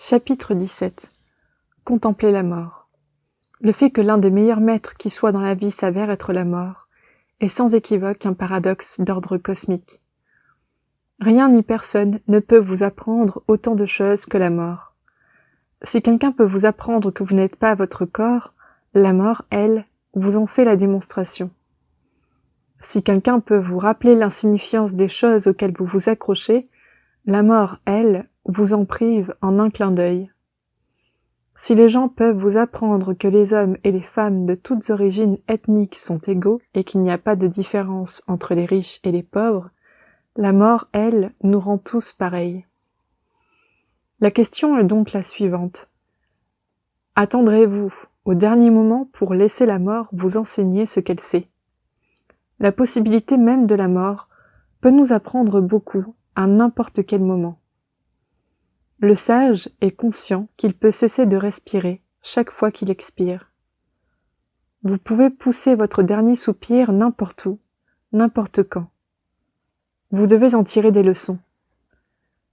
Chapitre 17. Contempler la mort. Le fait que l'un des meilleurs maîtres qui soit dans la vie s'avère être la mort est sans équivoque un paradoxe d'ordre cosmique. Rien ni personne ne peut vous apprendre autant de choses que la mort. Si quelqu'un peut vous apprendre que vous n'êtes pas votre corps, la mort, elle, vous en fait la démonstration. Si quelqu'un peut vous rappeler l'insignifiance des choses auxquelles vous vous accrochez, la mort, elle, vous en prive en un clin d'œil. Si les gens peuvent vous apprendre que les hommes et les femmes de toutes origines ethniques sont égaux et qu'il n'y a pas de différence entre les riches et les pauvres, la mort, elle, nous rend tous pareils. La question est donc la suivante. Attendrez-vous au dernier moment pour laisser la mort vous enseigner ce qu'elle sait? La possibilité même de la mort peut nous apprendre beaucoup à n'importe quel moment. Le sage est conscient qu'il peut cesser de respirer chaque fois qu'il expire. Vous pouvez pousser votre dernier soupir n'importe où, n'importe quand. Vous devez en tirer des leçons.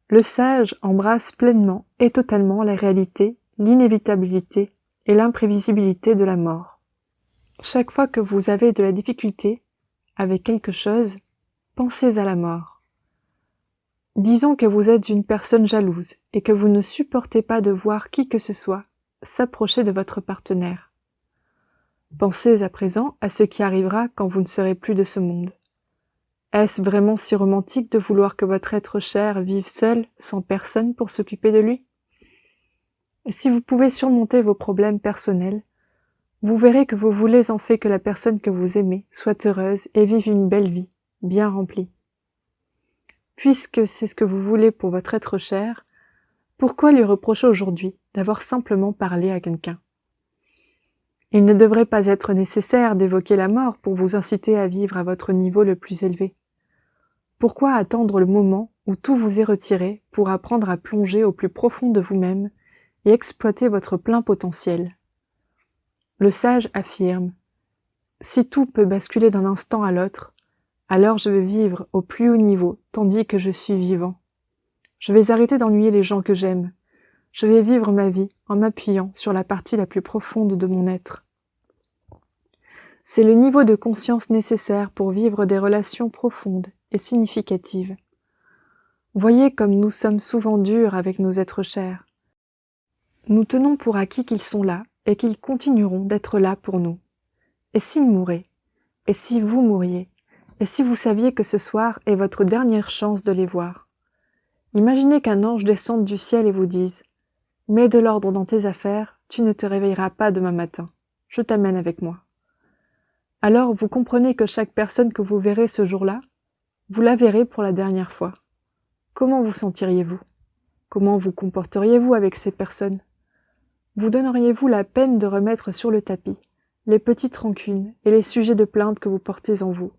Le sage embrasse pleinement et totalement la réalité, l'inévitabilité et l'imprévisibilité de la mort. Chaque fois que vous avez de la difficulté avec quelque chose, pensez à la mort. Disons que vous êtes une personne jalouse et que vous ne supportez pas de voir qui que ce soit s'approcher de votre partenaire. Pensez à présent à ce qui arrivera quand vous ne serez plus de ce monde. Est-ce vraiment si romantique de vouloir que votre être cher vive seul, sans personne pour s'occuper de lui? Et si vous pouvez surmonter vos problèmes personnels, vous verrez que vous voulez en fait que la personne que vous aimez soit heureuse et vive une belle vie, bien remplie. Puisque c'est ce que vous voulez pour votre être cher, pourquoi lui reprocher aujourd'hui d'avoir simplement parlé à quelqu'un? Il ne devrait pas être nécessaire d'évoquer la mort pour vous inciter à vivre à votre niveau le plus élevé. Pourquoi attendre le moment où tout vous est retiré pour apprendre à plonger au plus profond de vous-même et exploiter votre plein potentiel? Le sage affirme « Si tout peut basculer d'un instant à l'autre, alors je vais vivre au plus haut niveau tandis que je suis vivant. Je vais arrêter d'ennuyer les gens que j'aime. Je vais vivre ma vie en m'appuyant sur la partie la plus profonde de mon être. » C'est le niveau de conscience nécessaire pour vivre des relations profondes et significatives. Voyez comme nous sommes souvent durs avec nos êtres chers. Nous tenons pour acquis qu'ils sont là et qu'ils continueront d'être là pour nous. Et s'ils mouraient? Et si vous mouriez? Et si vous saviez que ce soir est votre dernière chance de les voir? Imaginez qu'un ange descende du ciel et vous dise « Mets de l'ordre dans tes affaires, tu ne te réveilleras pas demain matin. Je t'amène avec moi. » Alors vous comprenez que chaque personne que vous verrez ce jour-là, vous la verrez pour la dernière fois. Comment vous sentiriez-vous? Comment vous comporteriez-vous avec ces personnes? Vous donneriez-vous la peine de remettre sur le tapis les petites rancunes et les sujets de plainte que vous portez en vous?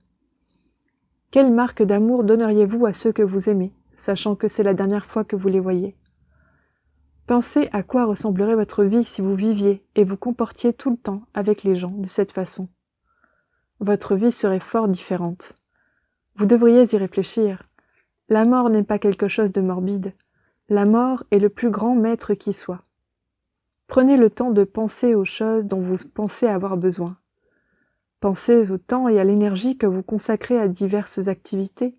Quelle marque d'amour donneriez-vous à ceux que vous aimez, sachant que c'est la dernière fois que vous les voyez? Pensez à quoi ressemblerait votre vie si vous viviez et vous comportiez tout le temps avec les gens de cette façon. Votre vie serait fort différente. Vous devriez y réfléchir. La mort n'est pas quelque chose de morbide. La mort est le plus grand maître qui soit. Prenez le temps de penser aux choses dont vous pensez avoir besoin. Pensez au temps et à l'énergie que vous consacrez à diverses activités.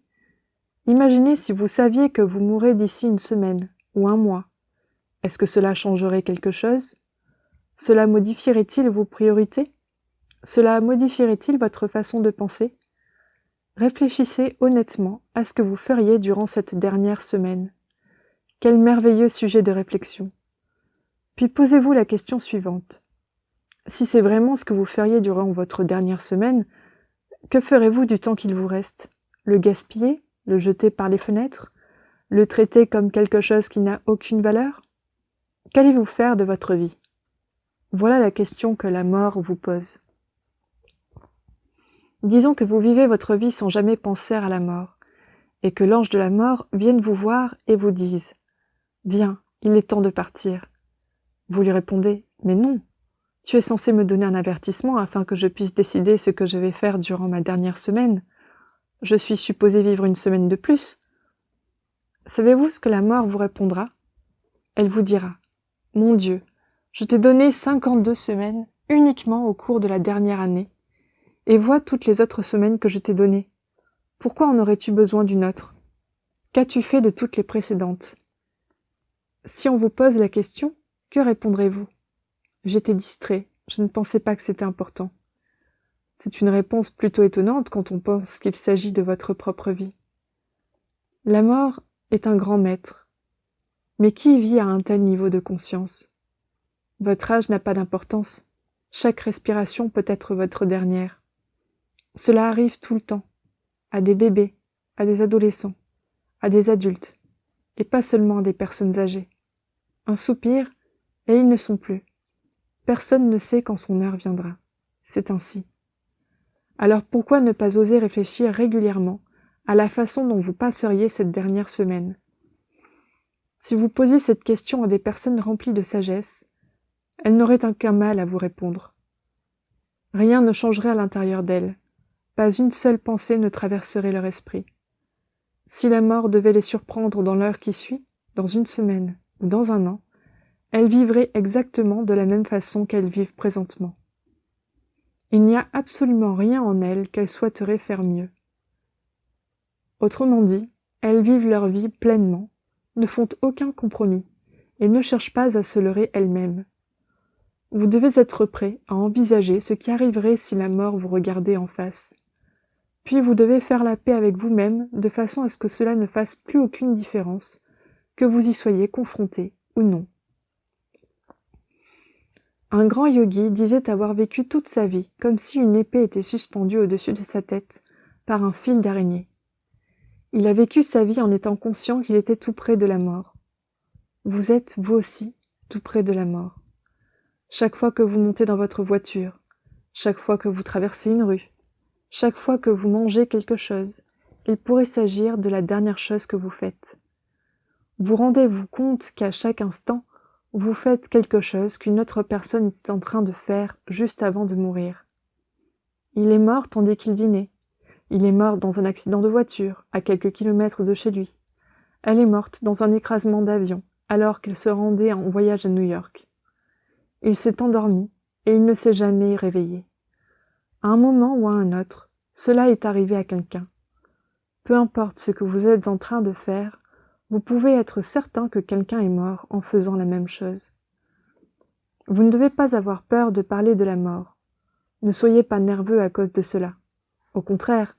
Imaginez si vous saviez que vous mourrez d'ici une semaine ou un mois. Est-ce que cela changerait quelque chose? Cela modifierait-il vos priorités? Cela modifierait-il votre façon de penser? Réfléchissez honnêtement à ce que vous feriez durant cette dernière semaine. Quel merveilleux sujet de réflexion. Puis posez-vous la question suivante. Si c'est vraiment ce que vous feriez durant votre dernière semaine, que ferez-vous du temps qu'il vous reste? Le gaspiller? Le jeter par les fenêtres? Le traiter comme quelque chose qui n'a aucune valeur? Qu'allez-vous faire de votre vie? Voilà la question que la mort vous pose. Disons que vous vivez votre vie sans jamais penser à la mort, et que l'ange de la mort vienne vous voir et vous dise « Viens, il est temps de partir. » Vous lui répondez « Mais non, tu es censé me donner un avertissement afin que je puisse décider ce que je vais faire durant ma dernière semaine. Je suis supposé vivre une semaine de plus. » Savez-vous ce que la mort vous répondra? Elle vous dira Mon Dieu, je t'ai donné 52 semaines uniquement au cours de la dernière année, et vois toutes les autres semaines que je t'ai données. Pourquoi en aurais-tu besoin d'une autre? Qu'as-tu fait de toutes les précédentes? Si on vous pose la question, que répondrez-vous? J'étais distrait, je ne pensais pas que c'était important. C'est une réponse plutôt étonnante quand on pense qu'il s'agit de votre propre vie. La mort est un grand maître. Mais qui vit à un tel niveau de conscience? Votre âge n'a pas d'importance. Chaque respiration peut être votre dernière. Cela arrive tout le temps, à des bébés, à des adolescents, à des adultes, et pas seulement à des personnes âgées. Un soupir, et ils ne sont plus. Personne ne sait quand son heure viendra. C'est ainsi. Alors pourquoi ne pas oser réfléchir régulièrement à la façon dont vous passeriez cette dernière semaine? Si vous posiez cette question à des personnes remplies de sagesse, elles n'auraient aucun mal à vous répondre. Rien ne changerait à l'intérieur d'elles. Pas une seule pensée ne traverserait leur esprit. Si la mort devait les surprendre dans l'heure qui suit, dans une semaine ou dans un an, elles vivraient exactement de la même façon qu'elles vivent présentement. Il n'y a absolument rien en elles qu'elles souhaiteraient faire mieux. Autrement dit, elles vivent leur vie pleinement, ne font aucun compromis et ne cherchent pas à se leurrer elles-mêmes. Vous devez être prêt à envisager ce qui arriverait si la mort vous regardait en face. Puis vous devez faire la paix avec vous-même de façon à ce que cela ne fasse plus aucune différence, que vous y soyez confronté ou non. Un grand yogi disait avoir vécu toute sa vie comme si une épée était suspendue au-dessus de sa tête par un fil d'araignée. Il a vécu sa vie en étant conscient qu'il était tout près de la mort. Vous êtes, vous aussi, tout près de la mort. Chaque fois que vous montez dans votre voiture, chaque fois que vous traversez une rue, chaque fois que vous mangez quelque chose, il pourrait s'agir de la dernière chose que vous faites. Vous rendez-vous compte qu'à chaque instant, vous faites quelque chose qu'une autre personne était en train de faire juste avant de mourir. Il est mort tandis qu'il dînait. Il est mort dans un accident de voiture, à quelques kilomètres de chez lui. Elle est morte dans un écrasement d'avion, alors qu'elle se rendait en voyage à New York. Il s'est endormi, et il ne s'est jamais réveillé. À un moment ou à un autre, cela est arrivé à quelqu'un. Peu importe ce que vous êtes en train de faire, vous pouvez être certain que quelqu'un est mort en faisant la même chose. Vous ne devez pas avoir peur de parler de la mort. Ne soyez pas nerveux à cause de cela. Au contraire,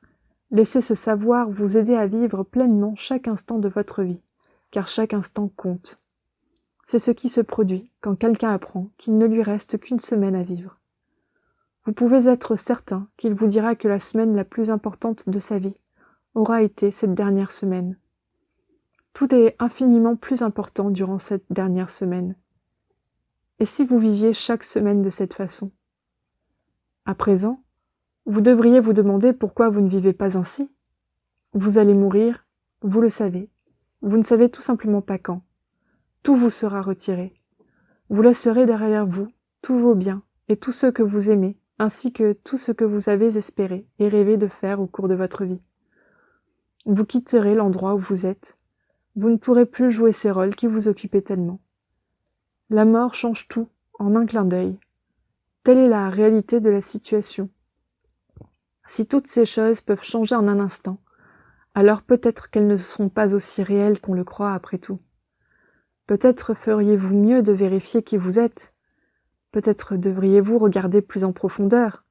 laissez ce savoir vous aider à vivre pleinement chaque instant de votre vie, car chaque instant compte. C'est ce qui se produit quand quelqu'un apprend qu'il ne lui reste qu'une semaine à vivre. Vous pouvez être certain qu'il vous dira que la semaine la plus importante de sa vie aura été cette dernière semaine. Tout est infiniment plus important durant cette dernière semaine. Et si vous viviez chaque semaine de cette façon? À présent, vous devriez vous demander pourquoi vous ne vivez pas ainsi. Vous allez mourir, vous le savez. Vous ne savez tout simplement pas quand. Tout vous sera retiré. Vous laisserez derrière vous tous vos biens et tous ceux que vous aimez, ainsi que tout ce que vous avez espéré et rêvé de faire au cours de votre vie. Vous quitterez l'endroit où vous êtes. Vous ne pourrez plus jouer ces rôles qui vous occupaient tellement. La mort change tout en un clin d'œil. Telle est la réalité de la situation. Si toutes ces choses peuvent changer en un instant, alors peut-être qu'elles ne sont pas aussi réelles qu'on le croit après tout. Peut-être feriez-vous mieux de vérifier qui vous êtes. Peut-être devriez-vous regarder plus en profondeur.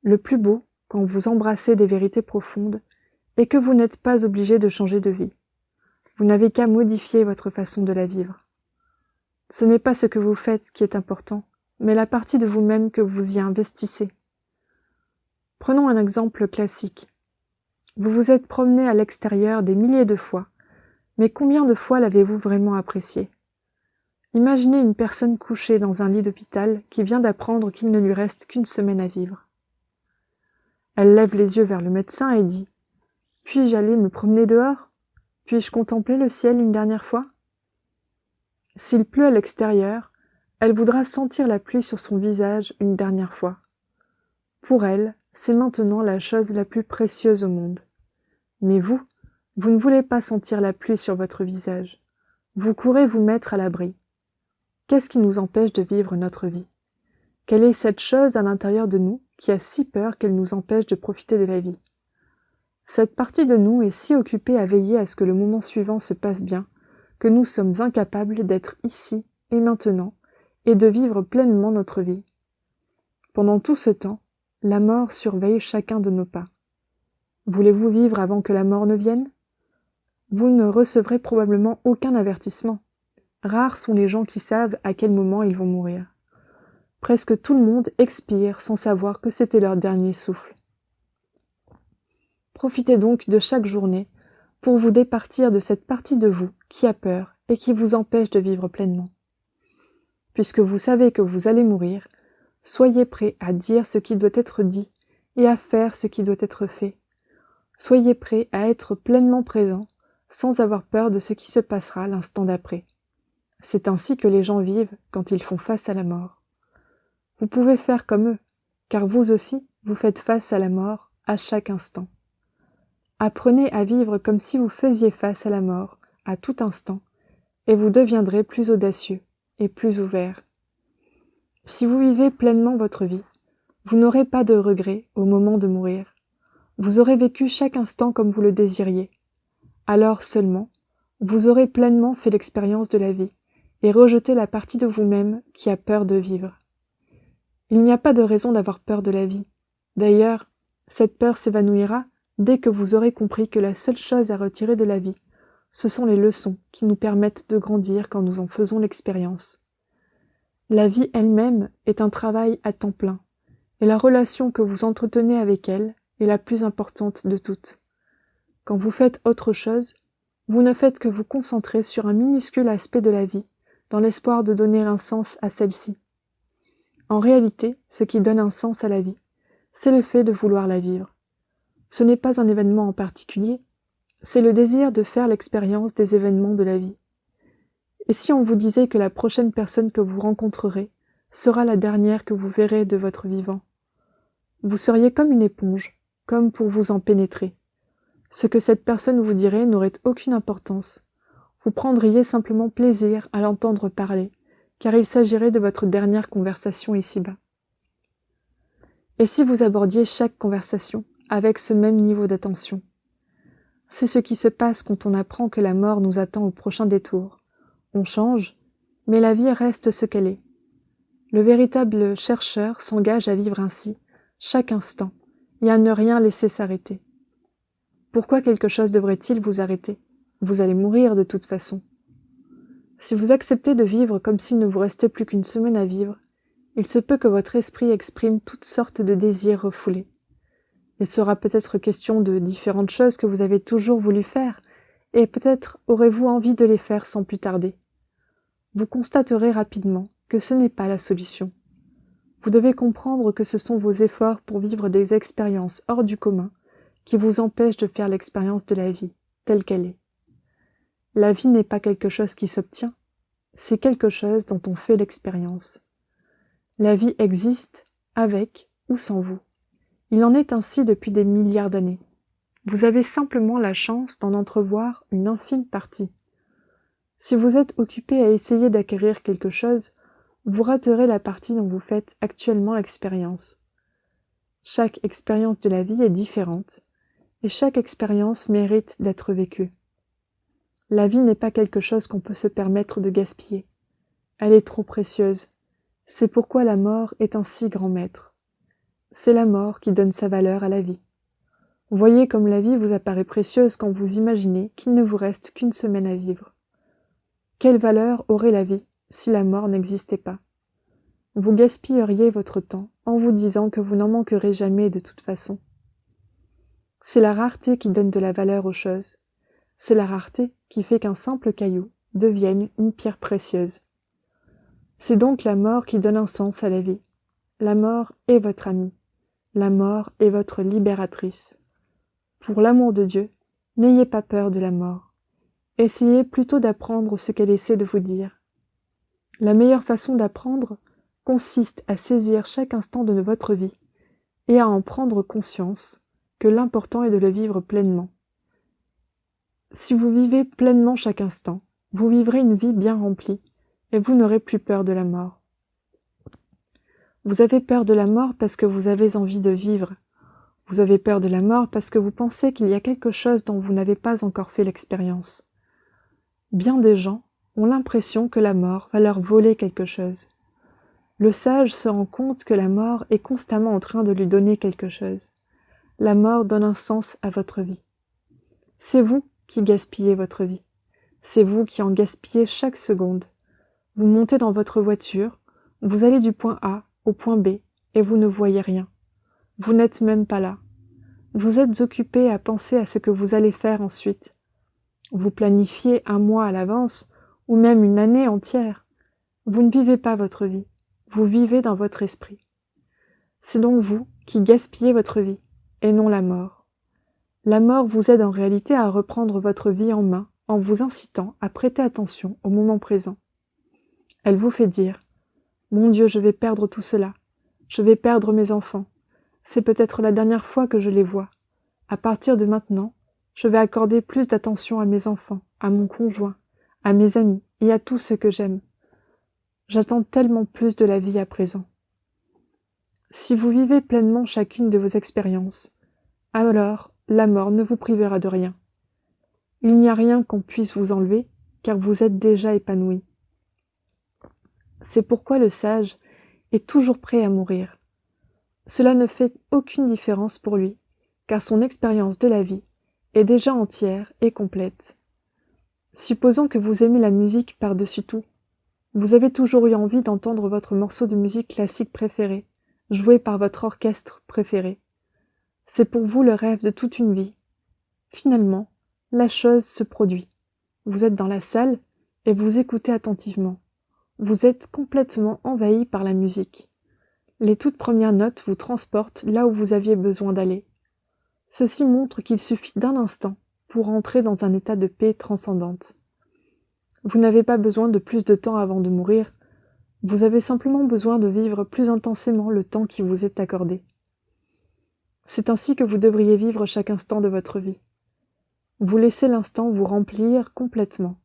Le plus beau, quand vous embrassez des vérités profondes, est que vous n'êtes pas obligé de changer de vie. Vous n'avez qu'à modifier votre façon de la vivre. Ce n'est pas ce que vous faites qui est important, mais la partie de vous-même que vous y investissez. Prenons un exemple classique. Vous vous êtes promené à l'extérieur des milliers de fois, mais combien de fois l'avez-vous vraiment apprécié? Imaginez une personne couchée dans un lit d'hôpital qui vient d'apprendre qu'il ne lui reste qu'une semaine à vivre. Elle lève les yeux vers le médecin et dit « Puis-je aller me promener dehors? Puis-je contempler le ciel une dernière fois ?» S'il pleut à l'extérieur, elle voudra sentir la pluie sur son visage une dernière fois. Pour elle, c'est maintenant la chose la plus précieuse au monde. Mais vous ne voulez pas sentir la pluie sur votre visage. Vous courez vous mettre à l'abri. Qu'est-ce qui nous empêche de vivre notre vie? Quelle est cette chose à l'intérieur de nous qui a si peur qu'elle nous empêche de profiter de la vie? Cette partie de nous est si occupée à veiller à ce que le moment suivant se passe bien, que nous sommes incapables d'être ici et maintenant, et de vivre pleinement notre vie. Pendant tout ce temps, la mort surveille chacun de nos pas. Voulez-vous vivre avant que la mort ne vienne? Vous ne recevrez probablement aucun avertissement. Rares sont les gens qui savent à quel moment ils vont mourir. Presque tout le monde expire sans savoir que c'était leur dernier souffle. Profitez donc de chaque journée pour vous départir de cette partie de vous qui a peur et qui vous empêche de vivre pleinement. Puisque vous savez que vous allez mourir, soyez prêts à dire ce qui doit être dit et à faire ce qui doit être fait. Soyez prêts à être pleinement présents sans avoir peur de ce qui se passera l'instant d'après. C'est ainsi que les gens vivent quand ils font face à la mort. Vous pouvez faire comme eux, car vous aussi, vous faites face à la mort à chaque instant. Apprenez à vivre comme si vous faisiez face à la mort à tout instant, et vous deviendrez plus audacieux et plus ouvert. Si vous vivez pleinement votre vie, vous n'aurez pas de regrets au moment de mourir. Vous aurez vécu chaque instant comme vous le désiriez. Alors seulement, vous aurez pleinement fait l'expérience de la vie et rejeté la partie de vous-même qui a peur de vivre. Il n'y a pas de raison d'avoir peur de la vie. D'ailleurs, cette peur s'évanouira dès que vous aurez compris que la seule chose à retirer de la vie, ce sont les leçons qui nous permettent de grandir quand nous en faisons l'expérience. La vie elle-même est un travail à temps plein, et la relation que vous entretenez avec elle est la plus importante de toutes. Quand vous faites autre chose, vous ne faites que vous concentrer sur un minuscule aspect de la vie, dans l'espoir de donner un sens à celle-ci. En réalité, ce qui donne un sens à la vie, c'est le fait de vouloir la vivre. Ce n'est pas un événement en particulier, c'est le désir de faire l'expérience des événements de la vie. Et si on vous disait que la prochaine personne que vous rencontrerez sera la dernière que vous verrez de votre vivant? Vous seriez comme une éponge, comme pour vous en pénétrer. Ce que cette personne vous dirait n'aurait aucune importance. Vous prendriez simplement plaisir à l'entendre parler, car il s'agirait de votre dernière conversation ici-bas. Et si vous abordiez chaque conversation avec ce même niveau d'attention? C'est ce qui se passe quand on apprend que la mort nous attend au prochain détour. On change, mais la vie reste ce qu'elle est. Le véritable chercheur s'engage à vivre ainsi, chaque instant, et à ne rien laisser s'arrêter. Pourquoi quelque chose devrait-il vous arrêter? Vous allez mourir de toute façon. Si vous acceptez de vivre comme s'il ne vous restait plus qu'une semaine à vivre, il se peut que votre esprit exprime toutes sortes de désirs refoulés. Il sera peut-être question de différentes choses que vous avez toujours voulu faire, et peut-être aurez-vous envie de les faire sans plus tarder. Vous constaterez rapidement que ce n'est pas la solution. Vous devez comprendre que ce sont vos efforts pour vivre des expériences hors du commun qui vous empêchent de faire l'expérience de la vie, telle qu'elle est. La vie n'est pas quelque chose qui s'obtient, c'est quelque chose dont on fait l'expérience. La vie existe avec ou sans vous. Il en est ainsi depuis des milliards d'années. Vous avez simplement la chance d'en entrevoir une infime partie. Si vous êtes occupé à essayer d'acquérir quelque chose, vous raterez la partie dont vous faites actuellement l'expérience. Chaque expérience de la vie est différente, et chaque expérience mérite d'être vécue. La vie n'est pas quelque chose qu'on peut se permettre de gaspiller. Elle est trop précieuse. C'est pourquoi la mort est un si grand maître. C'est la mort qui donne sa valeur à la vie. Voyez comme la vie vous apparaît précieuse quand vous imaginez qu'il ne vous reste qu'une semaine à vivre. Quelle valeur aurait la vie si la mort n'existait pas? Vous gaspilleriez votre temps en vous disant que vous n'en manquerez jamais de toute façon. C'est la rareté qui donne de la valeur aux choses. C'est la rareté qui fait qu'un simple caillou devienne une pierre précieuse. C'est donc la mort qui donne un sens à la vie. La mort est votre amie. La mort est votre libératrice. Pour l'amour de Dieu, n'ayez pas peur de la mort. Essayez plutôt d'apprendre ce qu'elle essaie de vous dire. La meilleure façon d'apprendre consiste à saisir chaque instant de votre vie et à en prendre conscience que l'important est de le vivre pleinement. Si vous vivez pleinement chaque instant, vous vivrez une vie bien remplie et vous n'aurez plus peur de la mort. Vous avez peur de la mort parce que vous avez envie de vivre. Vous avez peur de la mort parce que vous pensez qu'il y a quelque chose dont vous n'avez pas encore fait l'expérience. Bien des gens ont l'impression que la mort va leur voler quelque chose. Le sage se rend compte que la mort est constamment en train de lui donner quelque chose. La mort donne un sens à votre vie. C'est vous qui gaspillez votre vie. C'est vous qui en gaspillez chaque seconde. Vous montez dans votre voiture, vous allez du point A au point B et vous ne voyez rien. Vous n'êtes même pas là. Vous êtes occupé à penser à ce que vous allez faire ensuite. Vous planifiez un mois à l'avance ou même une année entière. Vous ne vivez pas votre vie. Vous vivez dans votre esprit. C'est donc vous qui gaspillez votre vie et non la mort. La mort vous aide en réalité à reprendre votre vie en main en vous incitant à prêter attention au moment présent. Elle vous fait dire « Mon Dieu, je vais perdre tout cela. Je vais perdre mes enfants. C'est peut-être la dernière fois que je les vois. À partir de maintenant, je vais accorder plus d'attention à mes enfants, à mon conjoint, à mes amis et à tout ce que j'aime. J'attends tellement plus de la vie à présent. » Si vous vivez pleinement chacune de vos expériences, alors la mort ne vous privera de rien. Il n'y a rien qu'on puisse vous enlever, car vous êtes déjà épanoui. C'est pourquoi le sage est toujours prêt à mourir. Cela ne fait aucune différence pour lui, car son expérience de la vie est déjà entière et complète. Supposons que vous aimez la musique par-dessus tout. Vous avez toujours eu envie d'entendre votre morceau de musique classique préféré, joué par votre orchestre préféré. C'est pour vous le rêve de toute une vie. Finalement, la chose se produit. Vous êtes dans la salle et vous écoutez attentivement. Vous êtes complètement envahi par la musique. Les toutes premières notes vous transportent là où vous aviez besoin d'aller. Ceci montre qu'il suffit d'un instant pour entrer dans un état de paix transcendante. Vous n'avez pas besoin de plus de temps avant de mourir, vous avez simplement besoin de vivre plus intensément le temps qui vous est accordé. C'est ainsi que vous devriez vivre chaque instant de votre vie. Vous laissez l'instant vous remplir complètement.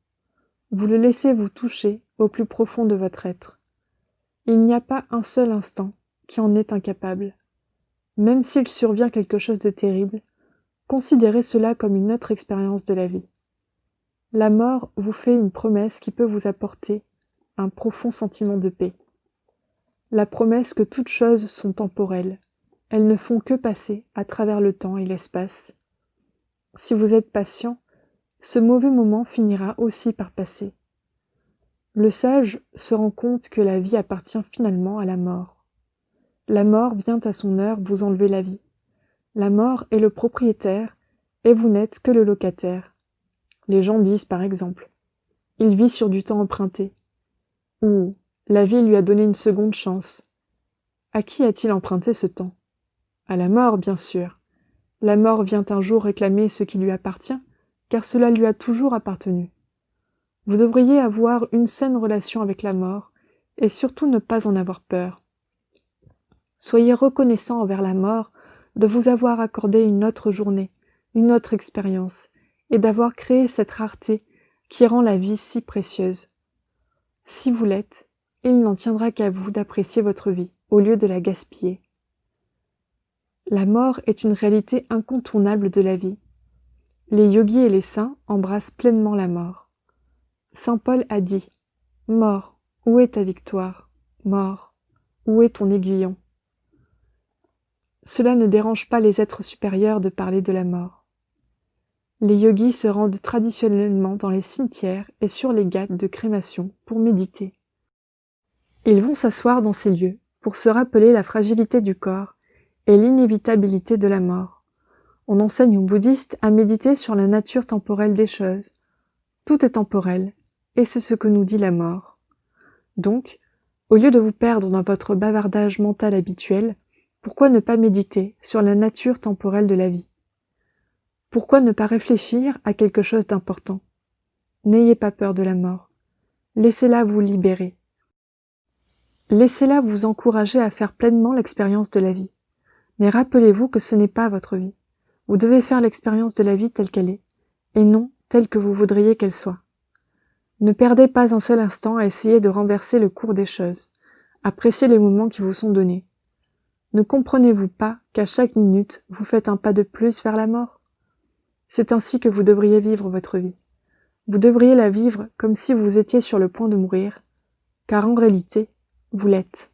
Vous le laissez vous toucher au plus profond de votre être. Il n'y a pas un seul instant qui en est incapable. Même s'il survient quelque chose de terrible, considérez cela comme une autre expérience de la vie. La mort vous fait une promesse qui peut vous apporter un profond sentiment de paix. La promesse que toutes choses sont temporelles. Elles ne font que passer à travers le temps et l'espace. Si vous êtes patient, ce mauvais moment finira aussi par passer. Le sage se rend compte que la vie appartient finalement à la mort. La mort vient à son heure vous enlever la vie. La mort est le propriétaire et vous n'êtes que le locataire. Les gens disent par exemple « Il vit sur du temps emprunté » ou « La vie lui a donné une seconde chance ». À qui a-t-il emprunté ce temps? À la mort, bien sûr. La mort vient un jour réclamer ce qui lui appartient, car cela lui a toujours appartenu. Vous devriez avoir une saine relation avec la mort, et surtout ne pas en avoir peur. Soyez reconnaissant envers la mort de vous avoir accordé une autre journée, une autre expérience, et d'avoir créé cette rareté qui rend la vie si précieuse. Si vous l'êtes, il n'en tiendra qu'à vous d'apprécier votre vie, au lieu de la gaspiller. La mort est une réalité incontournable de la vie. Les yogis et les saints embrassent pleinement la mort. Saint Paul a dit « Mort, où est ta victoire? Mort, où est ton aiguillon ?» Cela ne dérange pas les êtres supérieurs de parler de la mort. Les yogis se rendent traditionnellement dans les cimetières et sur les ghattes de crémation pour méditer. Ils vont s'asseoir dans ces lieux pour se rappeler la fragilité du corps et l'inévitabilité de la mort. On enseigne aux bouddhistes à méditer sur la nature temporelle des choses. Tout est temporel, et c'est ce que nous dit la mort. Donc, au lieu de vous perdre dans votre bavardage mental habituel, pourquoi ne pas méditer sur la nature temporelle de la vie? Pourquoi ne pas réfléchir à quelque chose d'important? N'ayez pas peur de la mort. Laissez-la vous libérer. Laissez-la vous encourager à faire pleinement l'expérience de la vie. Mais rappelez-vous que ce n'est pas votre vie. Vous devez faire l'expérience de la vie telle qu'elle est, et non telle que vous voudriez qu'elle soit. Ne perdez pas un seul instant à essayer de renverser le cours des choses. Appréciez les moments qui vous sont donnés. Ne comprenez-vous pas qu'à chaque minute, vous faites un pas de plus vers la mort? C'est ainsi que vous devriez vivre votre vie. Vous devriez la vivre comme si vous étiez sur le point de mourir, car en réalité, vous l'êtes.